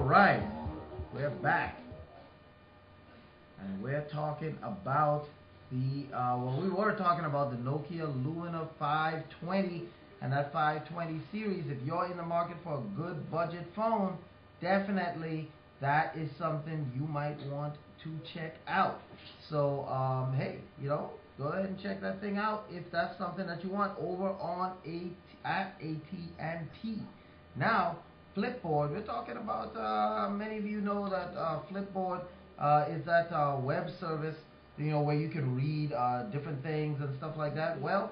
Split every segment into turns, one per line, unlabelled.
Alright, we're back. And we're talking about the, well, we were talking about the Nokia Lumia 520 and that 520 series. If you're in the market for a good budget phone, definitely that is something you might want to check out. So, hey, go ahead and check that thing out if that's something that you want over on at AT&T. Now, Flipboard, we're talking about, many of you know that Flipboard is that web service, where you can read different things and stuff like that. Well,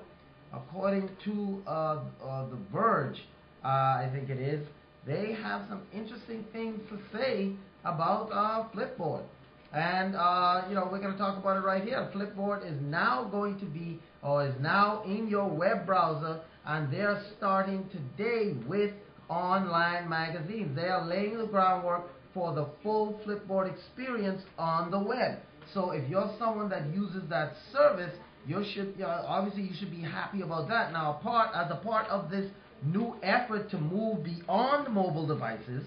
according to The Verge, I think it is, they have some interesting things to say about Flipboard. And, we're going to talk about it right here. Flipboard is now going to be, or is now in your web browser, and they're starting today with online magazines. They are laying the groundwork for the full Flipboard experience on the web. So if you're someone that uses that service, you should, obviously you should be happy about that. Now, as a part of this new effort to move beyond mobile devices,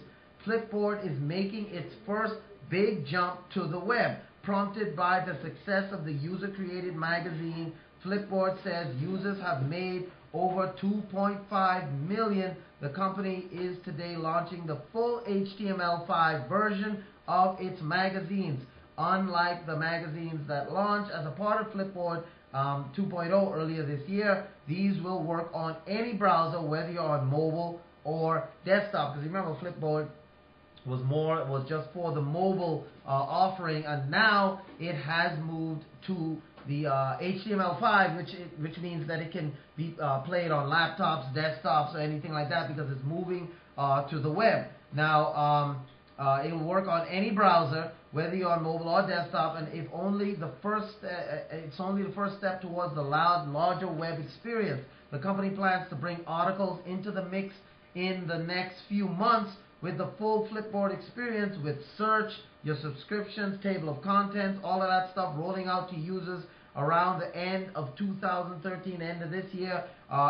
Flipboard is making its first big jump to the web. Prompted by the success of the user-created magazine, Flipboard says users have made over 2.5 million. The company is today launching the full HTML5 version of its magazines. Unlike the magazines that launched as a part of Flipboard 2.0 earlier this year, these will work on any browser, whether you're on mobile or desktop. Because remember, Flipboard was just for the mobile offering, and now it has moved to the HTML5, which means that it can be played on laptops, desktops, or anything like that, because it's moving to the web. Now, it will work on any browser, whether you're on mobile or desktop, and it's only the first step towards the larger web experience. The company plans to bring articles into the mix in the next few months with the full Flipboard experience, with search, your subscriptions, table of contents, all of that stuff rolling out to users around the end of 2013, end of this year,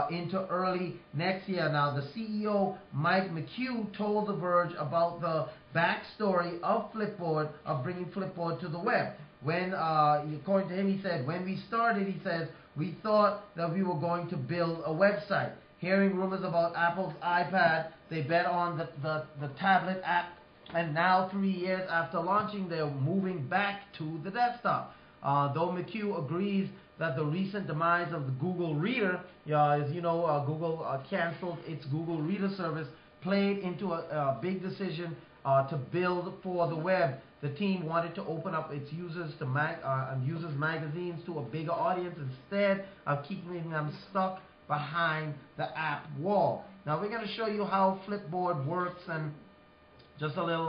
into early next year. Now, the CEO, Mike McHugh, told The Verge about the backstory of Flipboard, of bringing Flipboard to the web. When, according to him, he said, when we started, he says, we thought that we were going to build a website. Hearing rumors about Apple's iPad, they bet on the tablet app, and now 3 years after launching, they're moving back to the desktop. Though McHugh agrees that the recent demise of the Google Reader, as you know, Google canceled its Google Reader service, played into a big decision to build for the web. The team wanted to open up its users to users magazines to a bigger audience instead of keeping them stuck behind the app wall. Now, we're going to show you how Flipboard works and just a little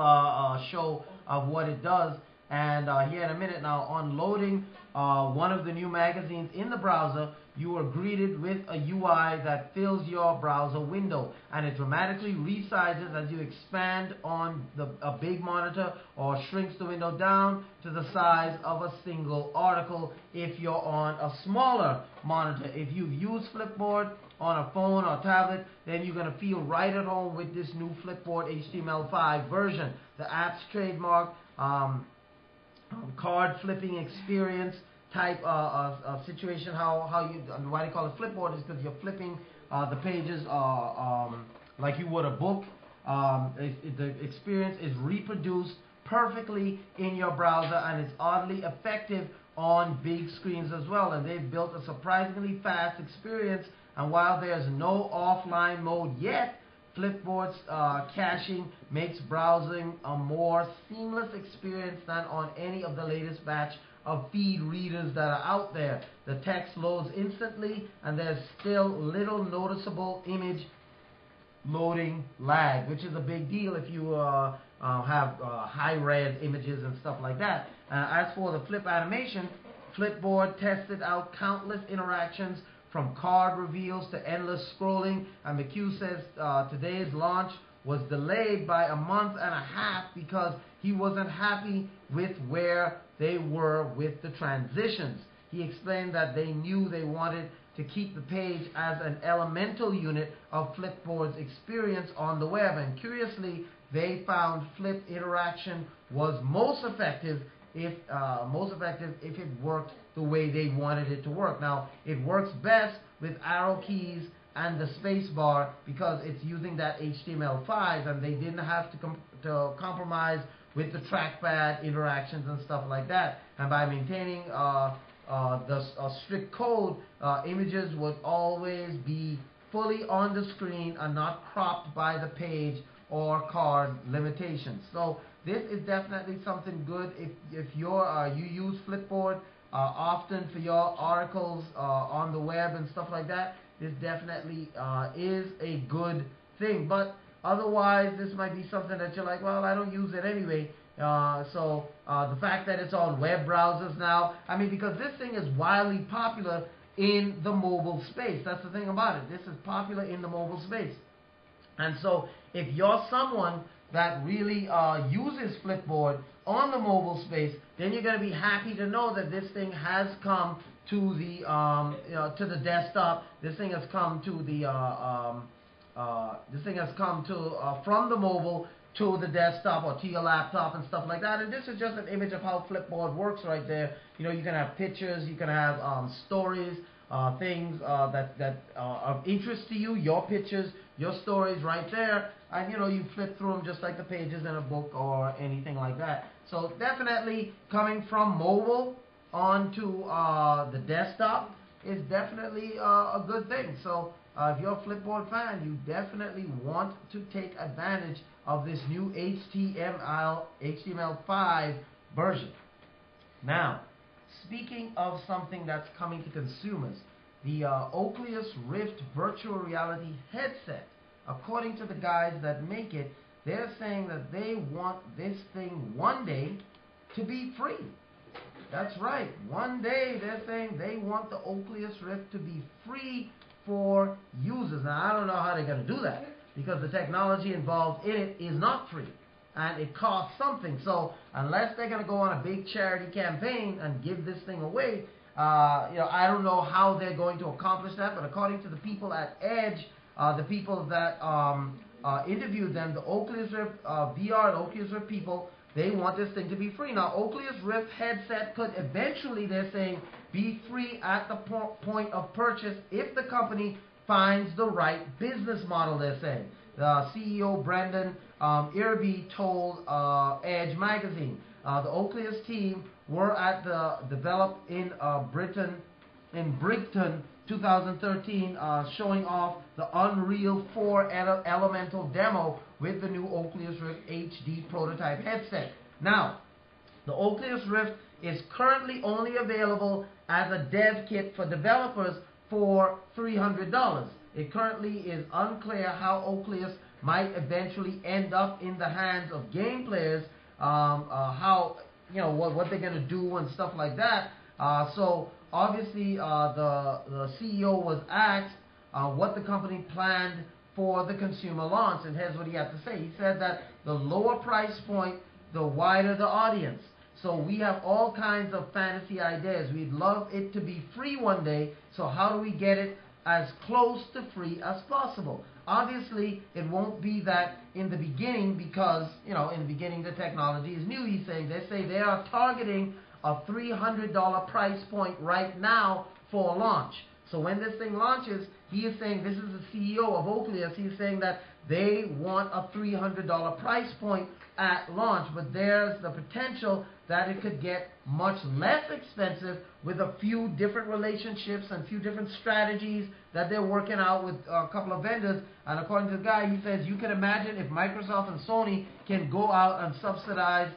show of what it does. And here in a minute now, on loading one of the new magazines in the browser, you are greeted with a UI that fills your browser window, and it dramatically resizes as you expand on a big monitor, or shrinks the window down to the size of a single article if you're on a smaller monitor. If you've used Flipboard on a phone or tablet, then you're going to feel right at home with this new Flipboard HTML5 version. The app's trademark card flipping experience type situation, why they call it Flipboard is because you're flipping the pages like you would a book. The experience is reproduced perfectly in your browser, and it's oddly effective on big screens as well. And they've built a surprisingly fast experience, and while there's no offline mode yet, Flipboard's caching makes browsing a more seamless experience than on any of the latest batch of feed readers that are out there. The text loads instantly, and there's still little noticeable image loading lag, which is a big deal if you have high-res images and stuff like that. As for the flip animation, Flipboard tested out countless interactions, from card reveals to endless scrolling, and McHugh says today's launch was delayed by a month and a half because he wasn't happy with where they were with the transitions. He explained that they knew they wanted to keep the page as an elemental unit of Flipboard's experience on the web, and curiously, they found flip interaction was most effective if it worked the way they wanted it to work. Now, it works best with arrow keys and the space bar because it's using that HTML5, and they didn't have to compromise with the trackpad interactions and stuff like that. And by maintaining the strict code, images would always be fully on the screen and not cropped by the page or card limitations. So this is definitely something good if you use Flipboard often for your articles on the web and stuff like that. This definitely is a good thing. But otherwise, this might be something that you're like, well, I don't use it anyway. So the fact that it's on web browsers now, I mean, because this thing is wildly popular in the mobile space. That's the thing about it. This is popular in the mobile space. And so if you're someone that really uses Flipboard on the mobile space, then you're going to be happy to know that this thing has come to the desktop. This thing has come to the from the mobile to the desktop or to your laptop and stuff like that. And this is just an image of how Flipboard works right there. You know, you can have pictures, you can have stories, things that are of interest to you, your pictures, your stories right there. And, you know, you flip through them just like the pages in a book or anything like that. So definitely coming from mobile onto the desktop is definitely a good thing. So if you're a Flipboard fan, you definitely want to take advantage of this new HTML5 version. Now, speaking of something that's coming to consumers, the Oculus Rift virtual reality headset, according to the guys that make it, they're saying that they want this thing one day to be free. That's right. One day they're saying they want the Oculus Rift to be free for users. Now, I don't know how they're going to do that because the technology involved in it is not free and it costs something. So unless they're going to go on a big charity campaign and give this thing away, I don't know how they're going to accomplish that. But according to the people at Edge, the people that interviewed them, the Oculus Rift VR and Oculus Rift people, they want this thing to be free. Now, Oculus Rift headset could eventually, they're saying, be free at the point of purchase if the company finds the right business model, they're saying. The CEO, Brendan Irby, told Edge magazine. The Oculus team were at the developed in Brighton 2013, showing off the Unreal 4 Elemental demo with the new Oculus Rift HD prototype headset. Now, the Oculus Rift is currently only available as a dev kit for developers for $300. It currently is unclear how Oculus might eventually end up in the hands of game players, what they're going to do and stuff like that. So obviously, the CEO was asked what the company planned for the consumer launch, and here's what he had to say. He said that the lower price point, the wider the audience. So we have all kinds of fantasy ideas. We'd love it to be free one day. So how do we get it as close to free as possible? Obviously, it won't be that in the beginning because, in the beginning the technology is new, he's saying. They say they are targeting a $300 price point right now for launch. So when this thing launches, he is saying, this is the CEO of Oculus, he's saying that they want a $300 price point at launch, but there's the potential that it could get much less expensive with a few different relationships and a few different strategies that they're working out with a couple of vendors. And according to the guy, he says, you can imagine if Microsoft and Sony can go out and subsidize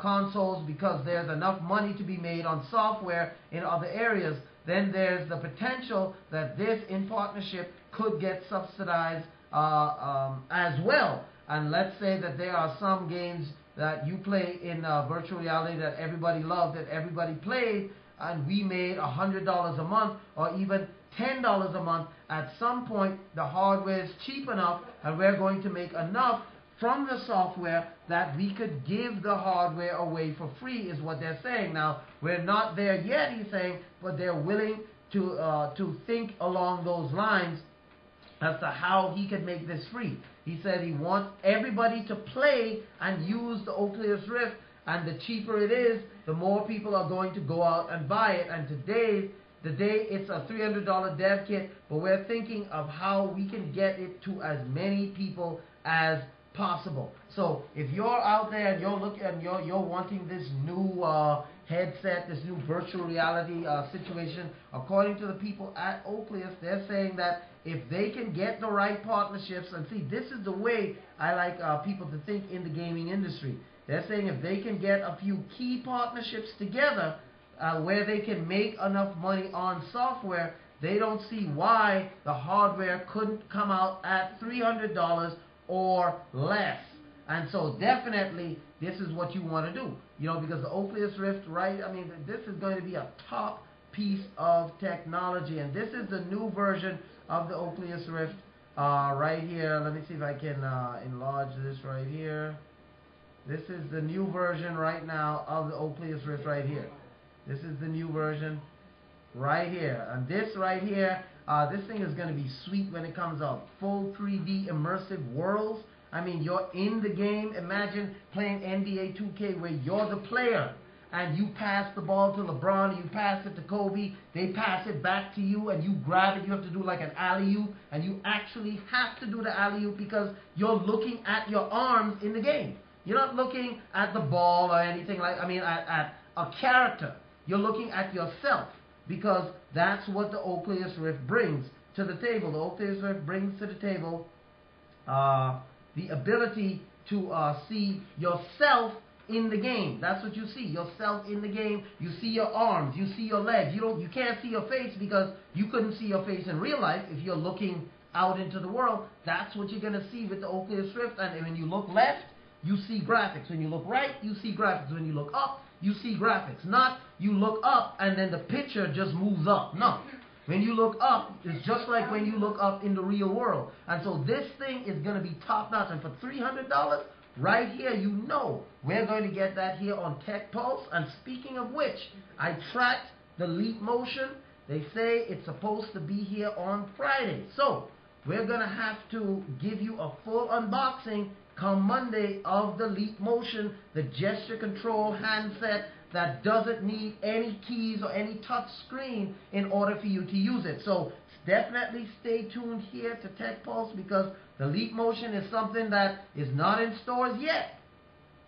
consoles because there's enough money to be made on software in other areas, then there's the potential that this in partnership could get subsidized as well. And let's say that there are some games that you play in virtual reality that everybody loved, that everybody played, and we made $100 a month or even $10 a month. At some point, the hardware is cheap enough, and we're going to make enough from the software that we could give the hardware away for free, is what they're saying. Now, we're not there yet, he's saying, but they're willing to think along those lines as to how he could make this free. He said he wants everybody to play and use the Oculus Rift, and the cheaper it is, the more people are going to go out and buy it. And today, it's a $300 dev kit, but we're thinking of how we can get it to as many people as possible. So if you're out there and you're looking and you're wanting this new headset, this new virtual reality situation, according to the people at Oculus, they're saying that if they can get the right partnerships, and see, this is the way I like people to think in the gaming industry. They're saying if they can get a few key partnerships together where they can make enough money on software, they don't see why the hardware couldn't come out at $300 or less. And so definitely this is what you want to do, you know, because the Oculus Rift, right, I mean, this is going to be a top piece of technology, and this is the new version of the Oculus Rift right here. Let me see if I can enlarge this right here. This is the new version right now of the Oculus Rift right here. This is the new version right here. And this right here, this thing is going to be sweet when it comes out. Full 3D immersive worlds. I mean, you're in the game. Imagine playing NBA 2K where you're the player and you pass the ball to LeBron, you pass it to Kobe, they pass it back to you and you grab it. You have to do like an alley-oop, and you actually have to do the alley-oop because you're looking at your arms in the game. You're not looking at the ball or anything like, I mean, at a character. You're looking at yourself, because that's what the Oculus Rift brings to the table. The Oculus Rift brings to the table the ability to see yourself in the game. That's what you see, yourself in the game. You see your arms, you see your legs. You can't see your face because you couldn't see your face in real life if you're looking out into the world. That's what you're going to see with the Oculus Rift. And when you look left, you see graphics. When you look right, you see graphics. When you look up, you see graphics. Not you look up and then the picture just moves up. No. When you look up, it's just like when you look up in the real world. And so this thing is going to be top notch. And for $300, right here, you know, we're going to get that here on Tech Pulse. And speaking of which, I tracked the Leap Motion. They say it's supposed to be here on Friday. So we're going to have to give you a full unboxing come Monday of the Leap Motion, the gesture control handset that doesn't need any keys or any touch screen in order for you to use it. So definitely stay tuned here to Tech Pulse, because the Leap Motion is something that is not in stores yet,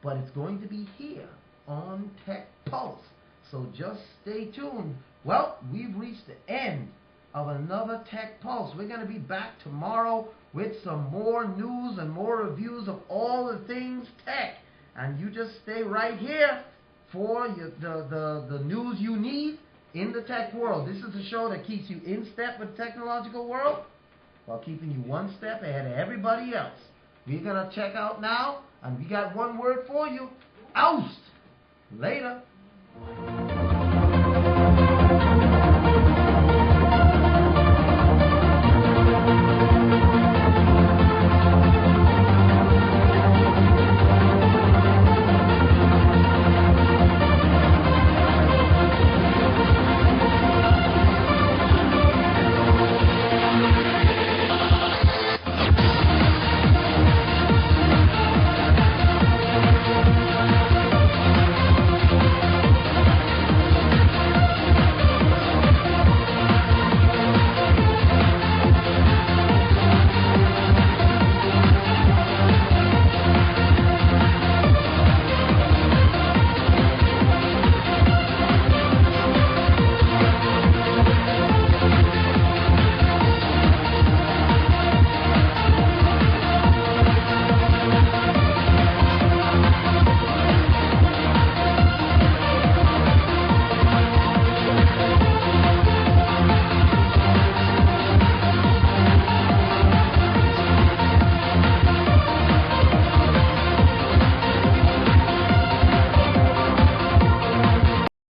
but it's going to be here on Tech Pulse. So just stay tuned. Well, we've reached the end of another Tech Pulse. We're going to be back tomorrow with some more news and more reviews of all the things tech. And you just stay right here for the news you need in the tech world. This is a show that keeps you in step with the technological world while keeping you one step ahead of everybody else. We're going to check out now, and we got one word for you: oust. Later.